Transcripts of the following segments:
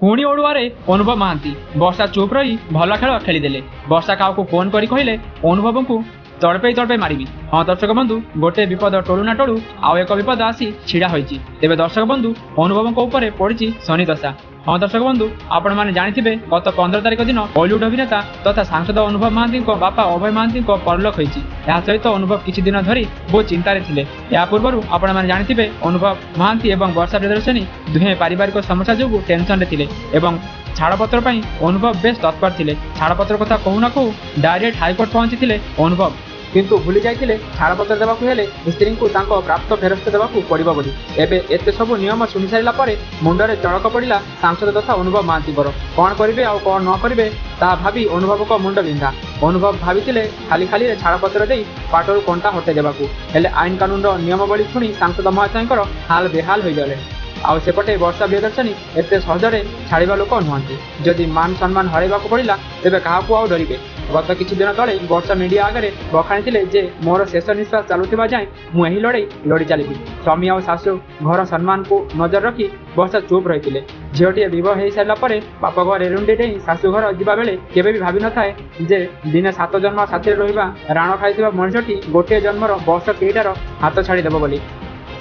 पुणी ओडुआरे अनुभव महांती वर्षा चुप रही भल खेल खेलीदेले। वर्षा क्या फोन करी कहले अनुभव को तड़पे मारिबी। हाँ दर्शक बंधु, गोटे विपद टोलू ना टोलू आउ एक विपद आसी छिड़ा होइछि। तेबे दर्शक बंधु अनुभव ऊपर पड़ी शनि दशा। हाँ दर्शक बंधु, आपण मैंने जानिथिबे गत 15 तारिख दिन बॉलीवुड अभिनेता तथा सांसद अनुभव महांती बापा अभय महांती परलोक होइछि। या सहित अनुभव किछि दिन धरी बहुत चिंतार थिले। या पूर्व आपण मैंने जानिथिबे अनुभव महांती एवं वर्षा प्रियदर्शनी दुहे पारिवारिक समस्या जोगु टेंशन रे थिले एवं छाड़पत्र पर अनुभव बेस तत्पर थिले। छाड़पत्र कथा कहू ना कहू डायरेक्ट हाईकोर्ट पहुंची अनुभव, किंतु भूली जाइए छाड़पत्र देवाक हेले स्त्री को प्राप्त फेरस्त देवाक पड़ो बोली। एबे एते सब नियम शुणी सारा पर मुंडरे चड़क पड़ा सांसद तथा अनुभव महांती कौन करेंगे आउ कौन न करेंगे ता भावी अनुभव को मुंड बिंधा। अनुभव भावी खाली खाली छाड़पत्र दे पाटरू कंटा हटे देवाक, हेले आईन कानून नियमावली शुणी सांसद महाशय हाल बेहाल हो गले। आउ सेपटे वर्षा प्रियदर्शनी एते सहजरे छाड़ा लोक नुहति। जदि मान सम्मान हरैवा पड़ा तेरे क्या आउ डरे। गत किछि दिन तले वर्षा मीडिया आगे बखाणी जे मोर शेष निश्वास चलुवा जाए मुझे लड़े लड़ी चली। स्वामी और शाशु घर सम्मान को नजर रखी वर्षा चुप रही। झीटे बह हो सारापर बाप घर एरुंडी डे शाशुघर जावा बेले केवे भी भावी न थाए जे दिने 7 जन्म साथी रहा राण खाई मनुष्यटी गोटे जन्मर वर्ष केईटार हाथ छाड़देव बोली।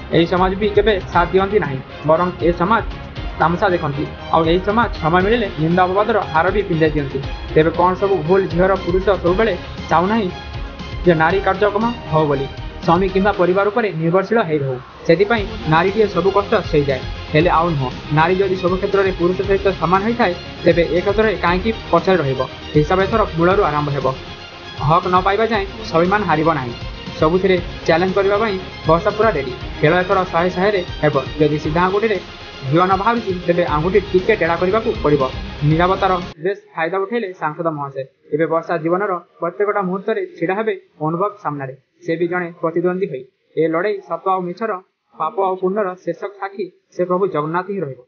यही समाज भी केवे साथ दिखती ना, बरं ए समाज तामसा देखती आई समाज समय मिले निंदा अपवादर हार भी पिंधाई दिखती। तेरे कौन सब भूल झीर पुरुष सब बेले चाहूना जे नारी कार्यक्रम हो बोली स्वामी किंबा परिवार उपर निर्भरशील हो रहू से नारीटे सब कष्ट सही जाए। हेले आउ नुह, नारी जदि सब क्षेत्र में पुरुष सहित सामान होता है तेरे ए क्षेत्र में कहीं पछारे हिसाब एथर मूलर आरंभ हो। हक न पाइबा जाए स्वाभिमान हारिब ना। सबुथिरे चैलेंज करने वर्षा पूरा रेडी। खेल एथर 100 हेब। जदि सीधा आंगुठी झील न भावी तेरे आंगुठी टिके टेढ़ा करने को पड़ो। निरापत्तार बेस फायदा उठेले सांसद महाशय। एवं वर्षा जीवनर प्रत्येकटा मुहूर्त छिड़ा हेबे अनुभव सामने। से भी जड़े प्रतिद्वंदी ए लड़ई सत्व आ मिछर पाप आ पुण्यर शीर्षक साक्षी से प्रभु जगन्नाथ ही रहिबो।